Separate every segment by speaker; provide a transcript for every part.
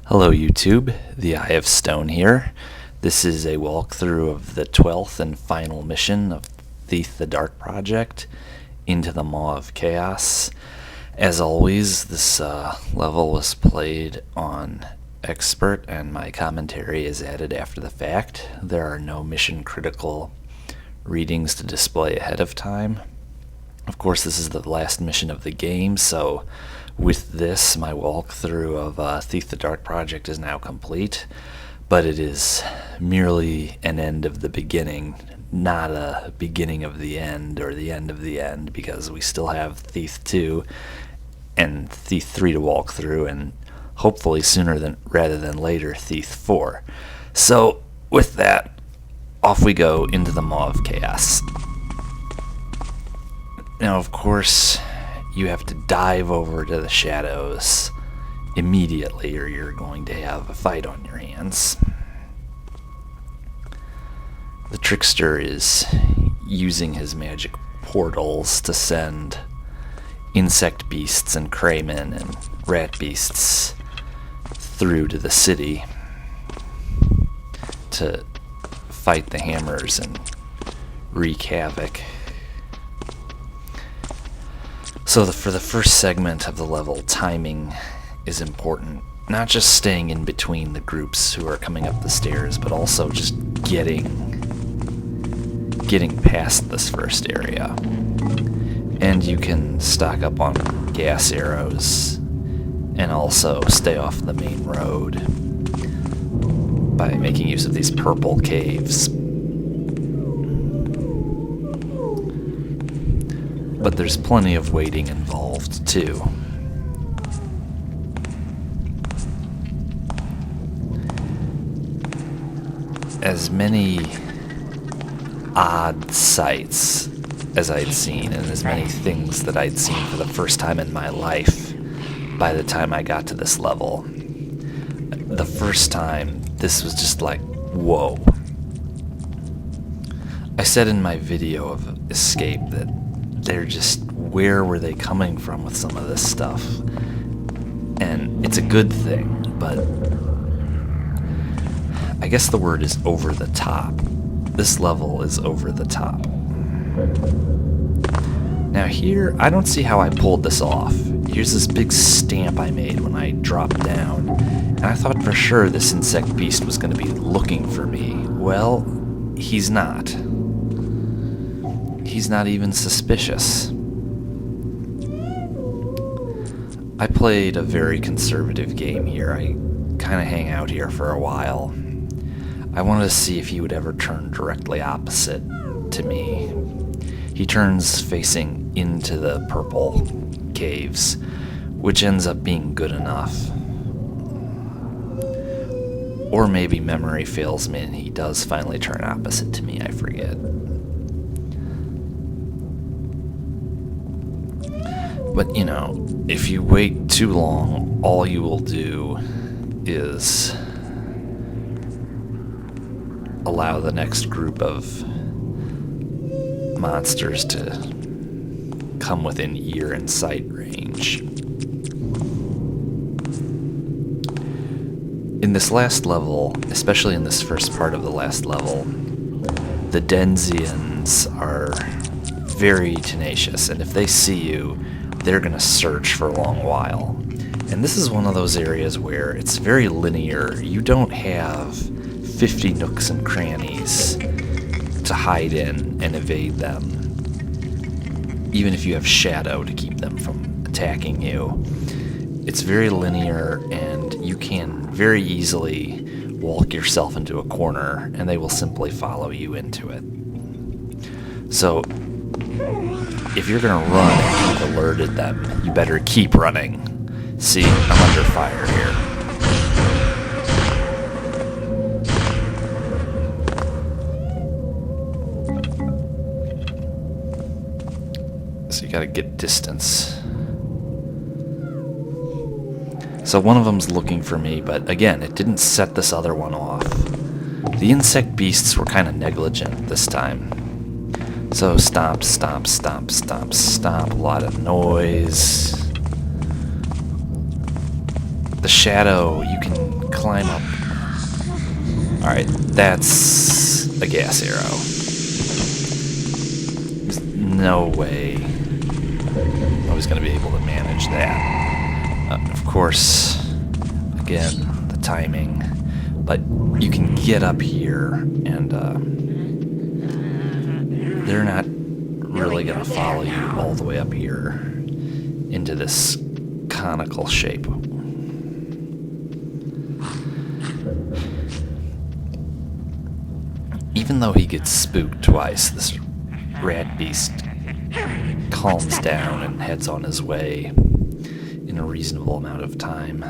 Speaker 1: Hello YouTube, the Eye of Stone here. This is a walkthrough of the 12th and final mission of the Dark Project into the Maw of Chaos. As always, this level was played on Expert and my commentary is added after the fact. There are no mission critical readings to display ahead of time. Of course, this is the last mission of the game, so with this, my walkthrough of the Dark Project is now complete, but it is merely an end of the beginning, not a beginning of the end or the end of the end, because we still have Thief 2 and Thief 3 to walk through, and hopefully sooner rather than later, Thief 4. So, with that, off we go into the Maw of Chaos. Now, of course, you have to dive over to the shadows immediately or you're going to have a fight on your hands. The trickster is using his magic portals to send insect beasts and craymen and rat beasts through to the city to fight the hammers and wreak havoc. So for the first segment of the level, timing is important. Not just staying in between the groups who are coming up the stairs, but also just getting past this first area. And you can stock up on gas arrows and also stay off the main road by making use of these purple caves. But there's plenty of waiting involved, too. As many odd sights as I'd seen, and as many things that I'd seen for the first time in my life by the time I got to this level. The first time, this was just like, whoa. I said in my video of Escape that they're just, where were they coming from with some of this stuff? And it's a good thing, but I guess the word is over the top. This level is over the top. Now here, I don't see how I pulled this off. Here's this big stamp I made when I dropped down, and I thought for sure this insect beast was going to be looking for me. Well, he's not. He's not even suspicious. I played a very conservative game here. I kind of hang out here for a while. I wanted to see if he would ever turn directly opposite to me. He turns facing into the purple caves, which ends up being good enough. Or maybe memory fails me and he does finally turn opposite to me, I forget. But, you know, if you wait too long, all you will do is allow the next group of monsters to come within ear and sight range. In this last level, especially in this first part of the last level, the Denzians are very tenacious, and if they see you, they're going to search for a long while. And this is one of those areas where it's very linear. You don't have 50 nooks and crannies to hide in and evade them, even if you have shadow to keep them from attacking you. It's very linear, and you can very easily walk yourself into a corner, and they will simply follow you into it. So, if you're gonna run and you've alerted them, you better keep running. See, I'm under fire here. So you gotta get distance. So one of them's looking for me, but again, it didn't set this other one off. The insect beasts were kind of negligent this time. So stomp, stomp, stomp, stomp, stomp, a lot of noise. The shadow, you can climb up. Alright, that's a gas arrow. There's no way I was going to be able to manage that. Of course, again, the timing. But you can get up here, and they're not really going to follow you all the way up here into this conical shape. Even though he gets spooked twice, this rat beast calms down and heads on his way in a reasonable amount of time.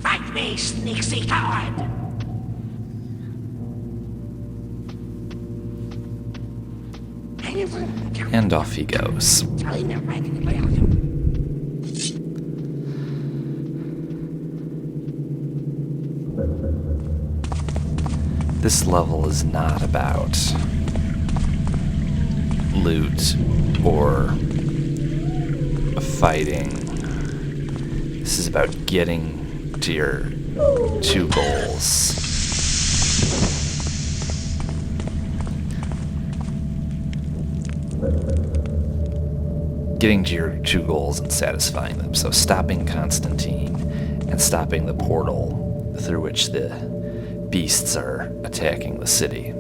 Speaker 2: Fight me, sneaky coward!
Speaker 1: And off he goes. This level is not about loot or fighting. This is about getting to your two goals. Getting to your two goals and satisfying them. So stopping Constantine and stopping the portal through which the beasts are attacking the city.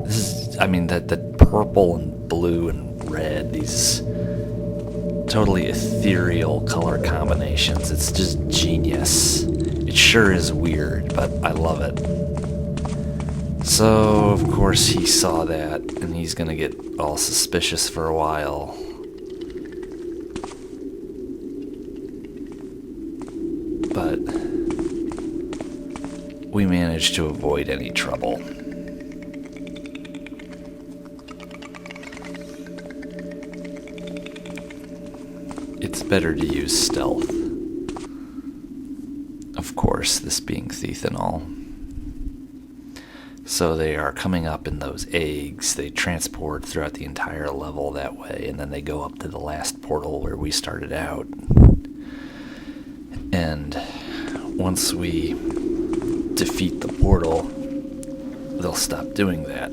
Speaker 1: This is, I mean, that the purple and blue and red, these totally ethereal color combinations, it's just genius. It sure is weird, but I love it. So, of course, he saw that, and he's gonna get all suspicious for a while. But we managed to avoid any trouble. It's better to use stealth. Of course, this being thief and all. So they are coming up in those eggs. They transport throughout the entire level that way, and then they go up to the last portal where we started out. And once we defeat the portal, they'll stop doing that.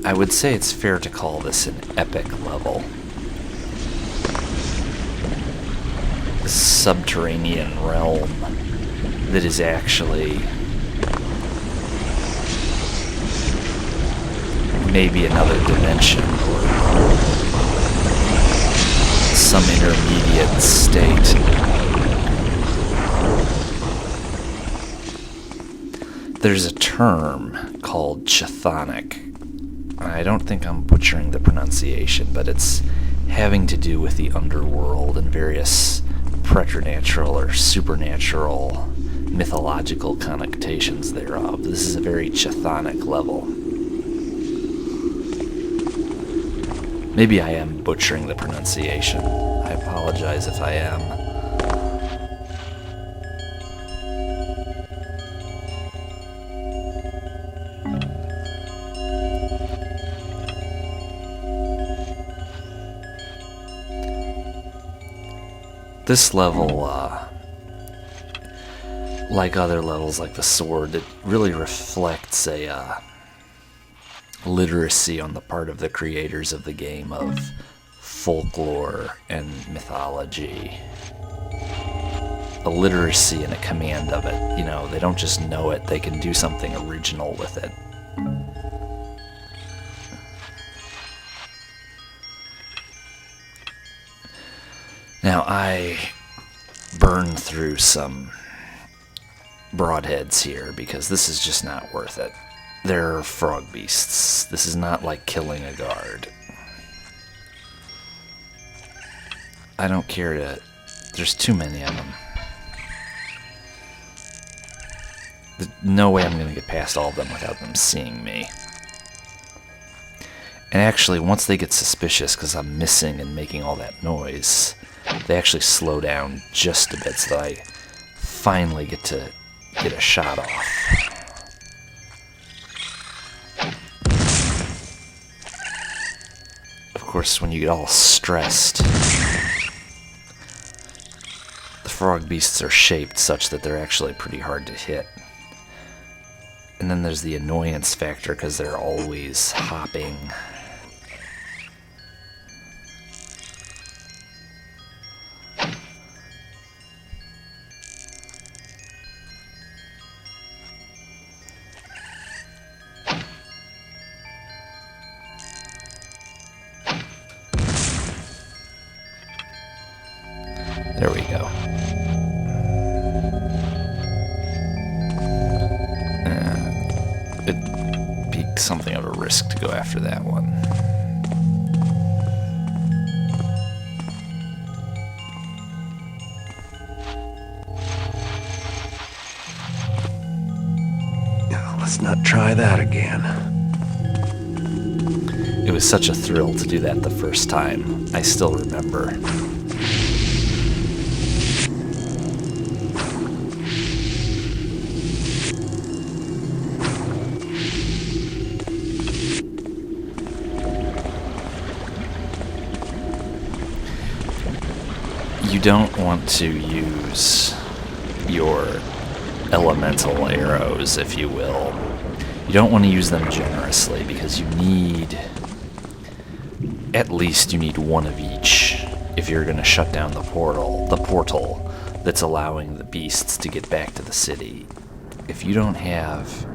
Speaker 1: I would say it's fair to call this an epic level. A subterranean realm that is actually maybe another dimension or some intermediate state. There's a term called chthonic. I don't think I'm butchering the pronunciation, but it's having to do with the underworld and various preternatural or supernatural mythological connotations thereof. This is a very chthonic level. Maybe I am butchering the pronunciation. I apologize if I am. This level, like other levels like the sword, it really reflects a literacy on the part of the creators of the game of folklore and mythology. A literacy and a command of it. You know, they don't just know it, they can do something original with it. Now, I burned through some broadheads here because this is just not worth it. they're frog beasts. This is not like killing a guard. I don't care to... There's too many of them. There's no way I'm going to get past all of them without them seeing me. And actually, once they get suspicious because I'm missing and making all that noise, they actually slow down just a bit so that I finally get to get a shot off. Of course, when you get all stressed, the frog beasts are shaped such that they're actually pretty hard to hit. And then there's the annoyance factor because they're always hopping. There we go. It'd be something of a risk to go after that one.
Speaker 3: Now, let's not try that again.
Speaker 1: It was such a thrill to do that the first time. I still remember. You don't want to use your elemental arrows, if you will. You don't want to use them generously because you need, at least you need one of each if you're going to shut down the portal that's allowing the beasts to get back to the city. If you don't have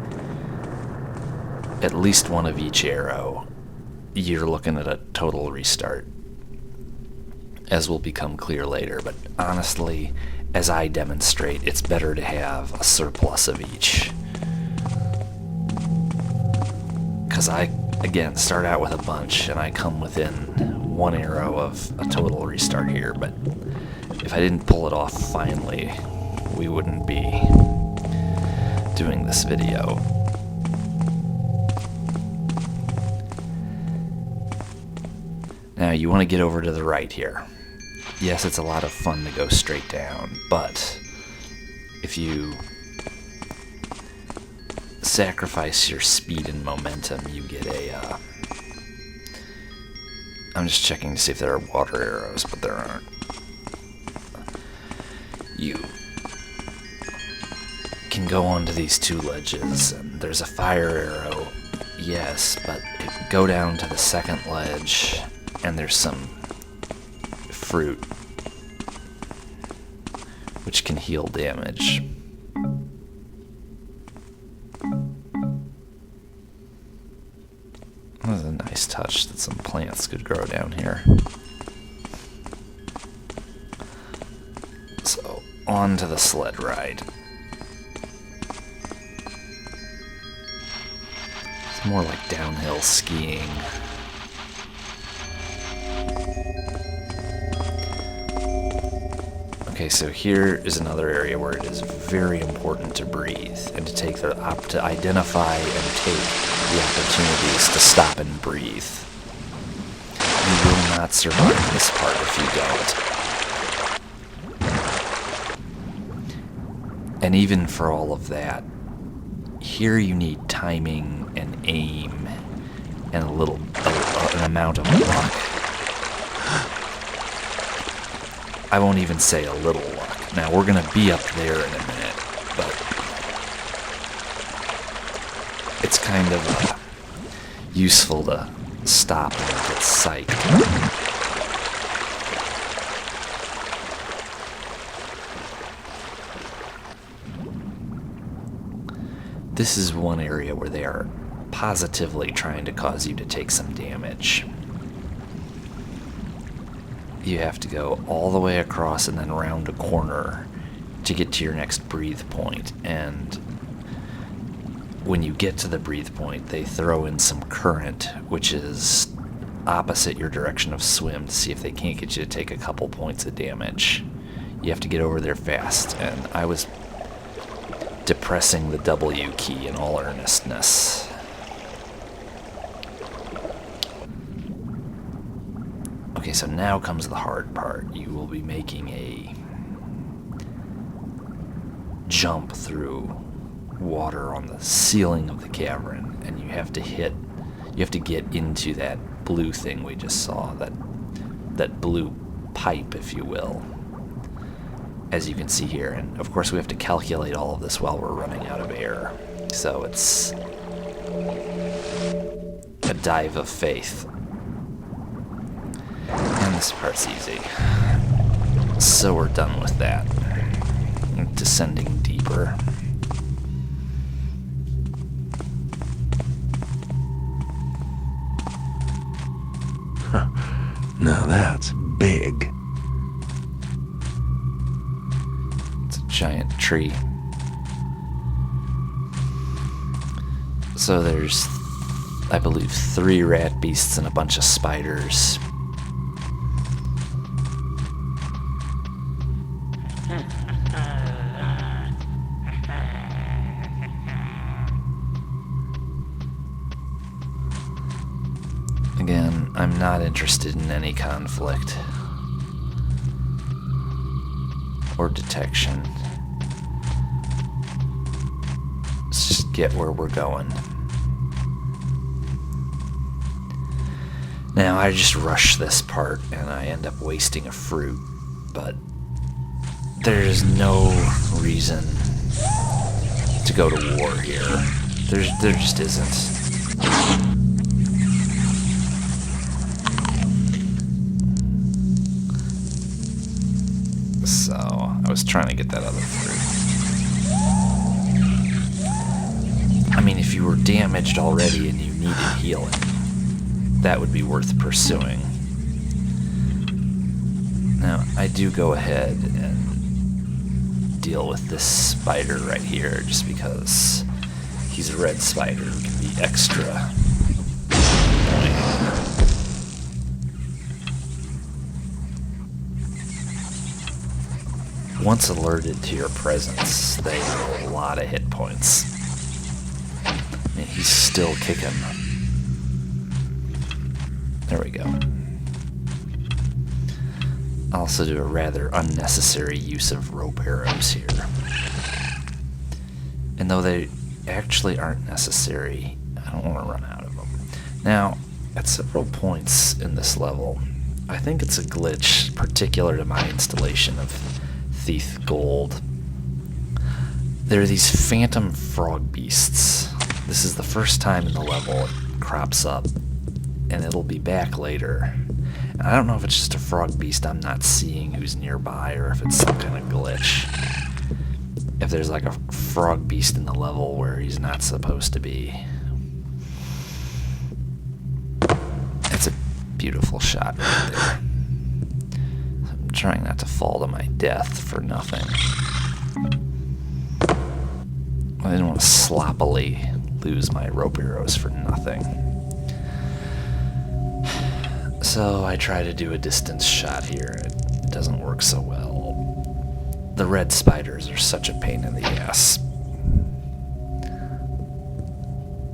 Speaker 1: at least one of each arrow, you're looking at a total restart, as will become clear later. But honestly, as I demonstrate, it's better to have a surplus of each. Because I, again, start out with a bunch, and I come within one arrow of a total restart here, but if I didn't pull it off finally, we wouldn't be doing this video. Now, you want to get over to the right here. Yes, it's a lot of fun to go straight down, but if you sacrifice your speed and momentum, you get a... I'm just checking to see if there are water arrows, but there aren't. You can go onto these two ledges, and there's a fire arrow, yes, but go down to the second ledge, and there's some fruit, which can heal damage. That was a nice touch that some plants could grow down here. So, on to the sled ride. It's more like downhill skiing. Okay, so here is another area where it is very important to breathe and to take to identify and take the opportunities to stop and breathe. You will not survive this part if you don't. And even for all of that, here you need timing and aim and an amount of luck. I won't even say a little luck. Now, we're going to be up there in a minute, but it's kind of useful to stop and get psyched. This is one area where they are positively trying to cause you to take some damage. You have to go all the way across and then around a corner to get to your next breathe point, and when you get to the breathe point, they throw in some current, which is opposite your direction of swim, to see if they can't get you to take a couple points of damage. You have to get over there fast, and I was depressing the W key in all earnestness. Okay, so now comes the hard part. You will be making a jump through water on the ceiling of the cavern, and you have to get into that blue thing we just saw, that blue pipe, if you will, as you can see here. And of course we have to calculate all of this while we're running out of air, so it's a dive of faith. And this part's easy, so we're done with that. Descending deeper.
Speaker 3: Now that's big.
Speaker 1: It's a giant tree. So there's, I believe, 3 rat beasts and a bunch of spiders. Again, I'm not interested in any conflict or detection. Let's just get where we're going. Now, I just rush this part and I end up wasting a fruit, but there's no reason to go to war here. There just isn't. So, I was trying to get that other fruit. I mean, if you were damaged already and you needed healing, that would be worth pursuing. Now, I do go ahead and deal with this spider right here, just because he's a red spider who can be extra annoying. Once alerted to your presence, they have a lot of hit points. I mean, he's still kicking. There we go. I'll also do a rather unnecessary use of rope arrows here. And though they actually aren't necessary, I don't want to run out of them. Now, at several points in this level, I think it's a glitch particular to my installation of Thief Gold. There are these phantom frog beasts. This is the first time in the level it crops up, and it'll be back later. And I don't know if it's just a frog beast I'm not seeing who's nearby, or if it's some kind of glitch. If there's like a frog beast in the level where he's not supposed to be. It's a beautiful shot right there. I'm trying not to fall to my death for nothing. I didn't want to sloppily lose my rope arrows for nothing. So I try to do a distance shot here. It doesn't work so well. The red spiders are such a pain in the ass.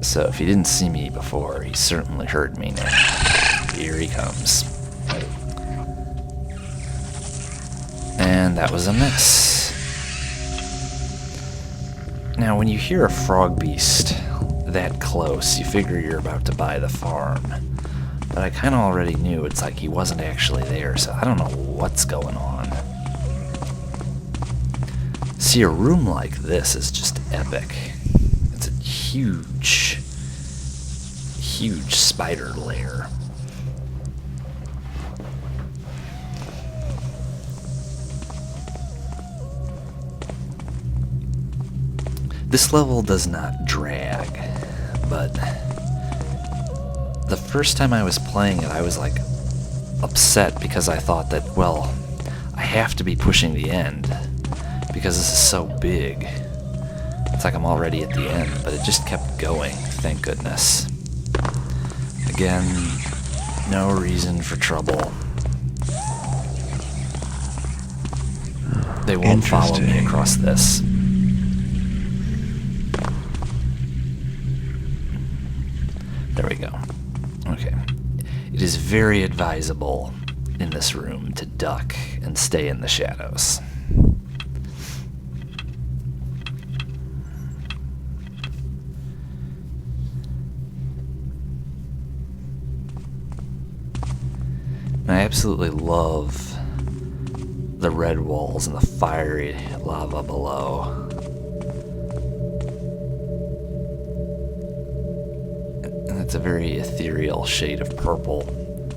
Speaker 1: So if he didn't see me before, he certainly heard me now. Here he comes. And that was a miss. Now, when you hear a frog beast that close, you figure you're about to buy the farm. But I kind of already knew it's like he wasn't actually there, so I don't know what's going on. See, a room like this is just epic. It's a huge, huge spider lair. This level does not drag, but the first time I was playing it, I was like upset because I thought that, well, I have to be pushing the end because this is so big. It's like I'm already at the end, but it just kept going, thank goodness. Again, no reason for trouble. They won't follow me across this. There we go. Okay. It is very advisable in this room to duck and stay in the shadows. And I absolutely love the red walls and the fiery lava below. And it's a very ethereal shade of purple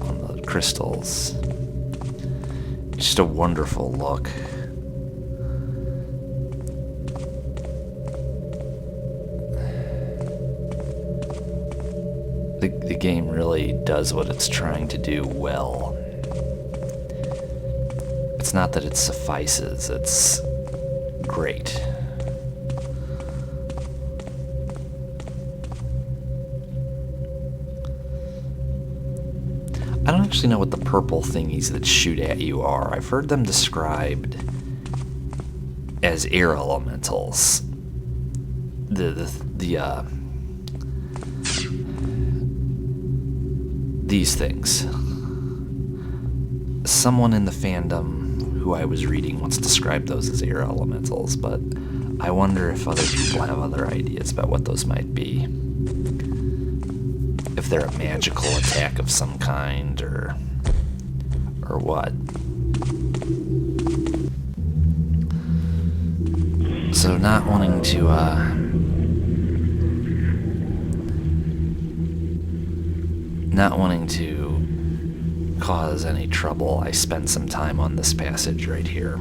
Speaker 1: on the crystals. Just a wonderful look. The game really does what it's trying to do well. It's not that it suffices, it's great. I don't actually know what the purple thingies that shoot at you are. I've heard them described as air elementals. These things. Someone in the fandom who I was reading once described those as air elementals, but I wonder if other people have other ideas about what those might be. If they're a magical attack of some kind, or what. So not wanting to cause any trouble, I spend some time on this passage right here.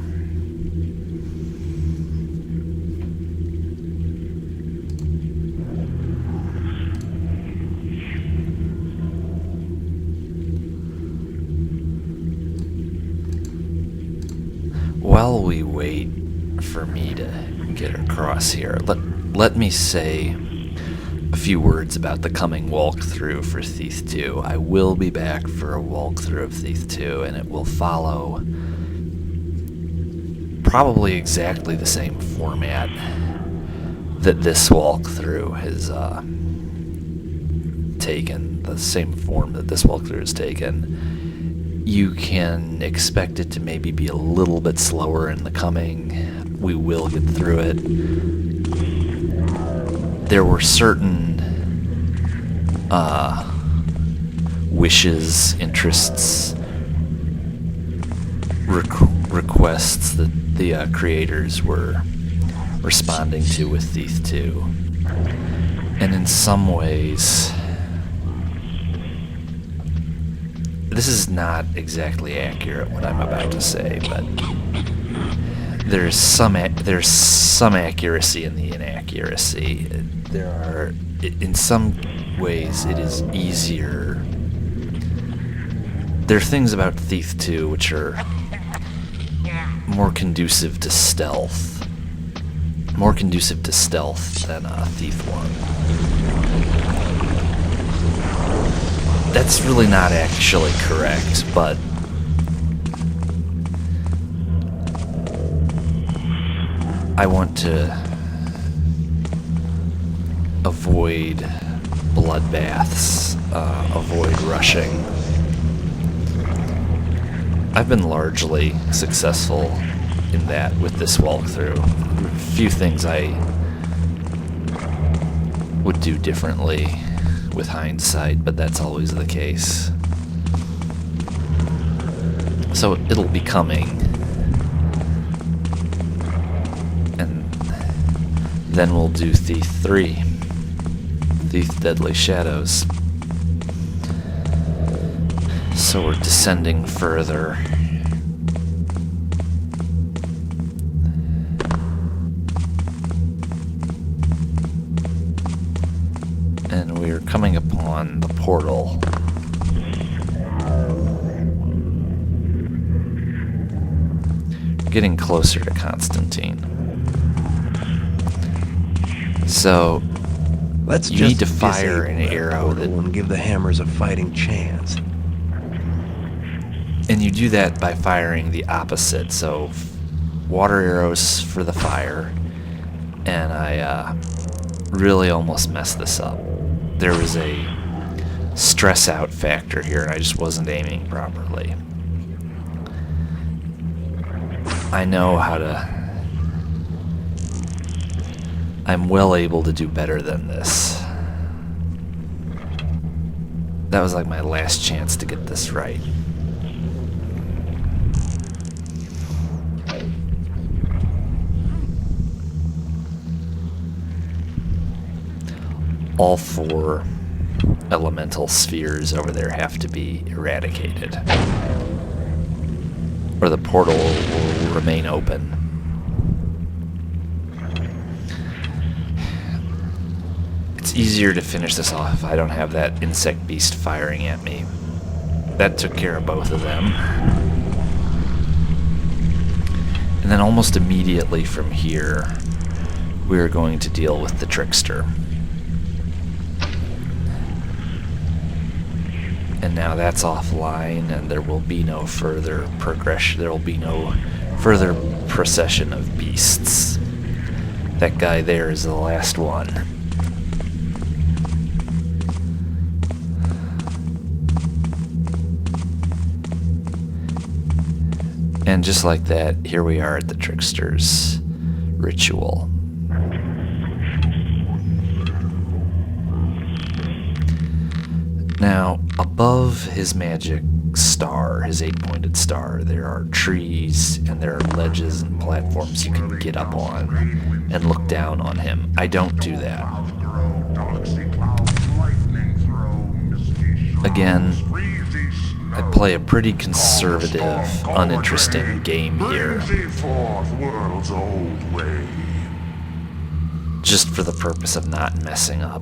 Speaker 1: While we wait for me to get across here, let me say a few words about the coming walkthrough for Thief 2. I will be back for a walkthrough of Thief 2, and it will follow probably exactly the same format that this walkthrough has taken, the same form that this walkthrough has taken. You can expect it to maybe be a little bit slower in the coming. We will get through it. There were certain wishes, interests, requests that the creators were responding to with Thief 2. And in some ways, this is not exactly accurate what I'm about to say, but there's some accuracy in the inaccuracy. In some ways, it is easier. There are things about Thief 2 which are more conducive to stealth than Thief 1. That's really not actually correct, but I want to avoid bloodbaths, avoid rushing. I've been largely successful in that with this walkthrough. A few things I would do differently with hindsight, but that's always the case. So it'll be coming. And then we'll do Thief 3. Thief Deadly Shadows. So we're descending further. And we're coming upon the portal. Getting closer to Constantine. So
Speaker 3: Let's
Speaker 1: you
Speaker 3: just
Speaker 1: need to fire
Speaker 3: disable
Speaker 1: an
Speaker 3: that
Speaker 1: arrow
Speaker 3: portal and give the hammers a fighting chance.
Speaker 1: and you do that by firing the opposite. So water arrows for the fire, and I really almost messed this up. There was a stress out factor here, and I just wasn't aiming properly. I know how to... I'm well able to do better than this. That was like my last chance to get this right. All 4 elemental spheres over there have to be eradicated, or the portal will remain open. It's easier to finish this off if I don't have that insect beast firing at me. That took care of both of them. And then almost immediately from here, we're going to deal with the trickster. And now that's offline, and there will be no further progression. There will be no further procession of beasts. That guy there is the last one. And just like that, here we are at the trickster's ritual. Now, above his magic star, his 8-pointed star, there are trees and there are ledges and platforms you can get up on and look down on him. I don't do that. Again, I play a pretty conservative, uninteresting game here, just for the purpose of not messing up.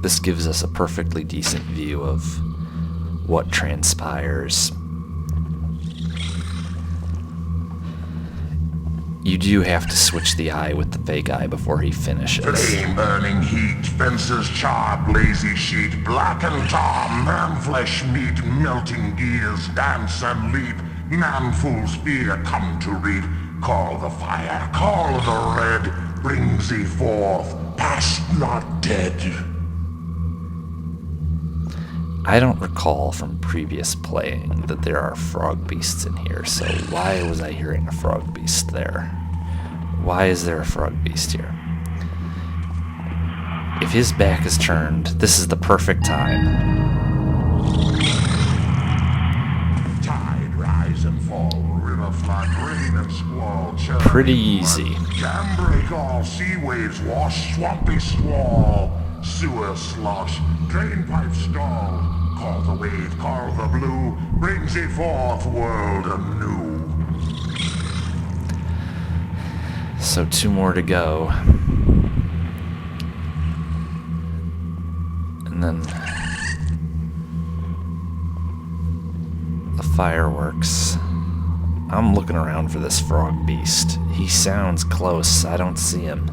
Speaker 1: This gives us a perfectly decent view of what transpires. You do have to switch the eye with the fake eye before he finishes.
Speaker 4: Flame burning heat, fences charred, lazy sheet, blackened tar, man flesh meat, melting gears, dance and leap, man fool's fear come to reap. Call the fire, call the red, brings thee forth, past not dead.
Speaker 1: I don't recall from previous playing that there are frog beasts in here, so why was I hearing a frog beast there? Why is there a frog beast here? If his back is turned, this is the perfect time.
Speaker 4: Tide rise and fall, river flood, rain and squall,
Speaker 1: Pretty easy.
Speaker 4: Dam break all, sea waves wash, swampy squall, sewer slosh, drain pipe stall. Call the wave, call the blue, brings thee forth, world anew.
Speaker 1: So 2 more to go. And then the fireworks. I'm looking around for this frog beast. He sounds close. I don't see him.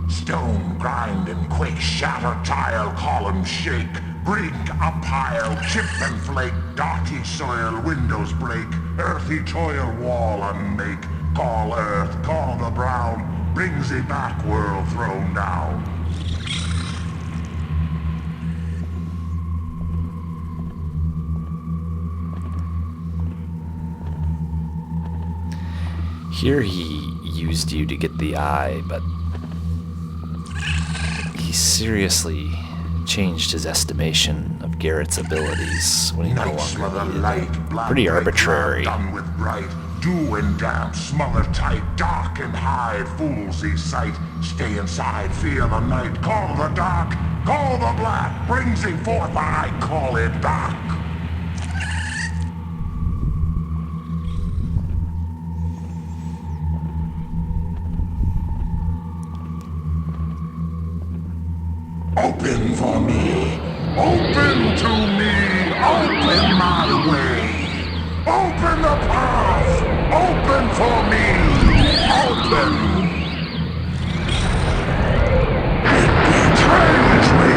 Speaker 4: Stone grind and quake, shatter tile, column shake, brink a pile, chip and flake, darty soil, windows break, earthy toil, wall unmake. Call earth, call the brown, brings thee back, world thrown down.
Speaker 1: Here he used you to get the eye, but he seriously changed his estimation of Garrett's abilities when he no
Speaker 4: Night smother
Speaker 1: longer
Speaker 4: light,
Speaker 1: needed them.
Speaker 4: black
Speaker 1: Pretty
Speaker 4: break
Speaker 1: arbitrary.
Speaker 4: cloud done with bright, dew and damp, smother tight, dark and hide, fools thee sight. Stay inside, fear the night, call the dark, call the black, brings thee forth, I call it back. Open for me, open to me, open my way, open the path, open for me! Open! Change me!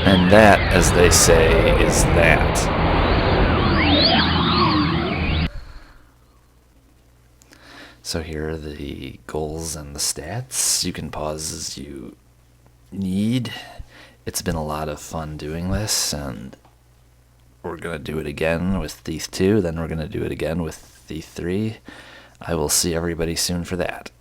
Speaker 1: And that, as they say, is that. So here are the goals and the stats. You can pause as you need. It's been a lot of fun doing this, and we're going to do it again with Thief 2, then we're going to do it again with Thief 3. I will see everybody soon for that.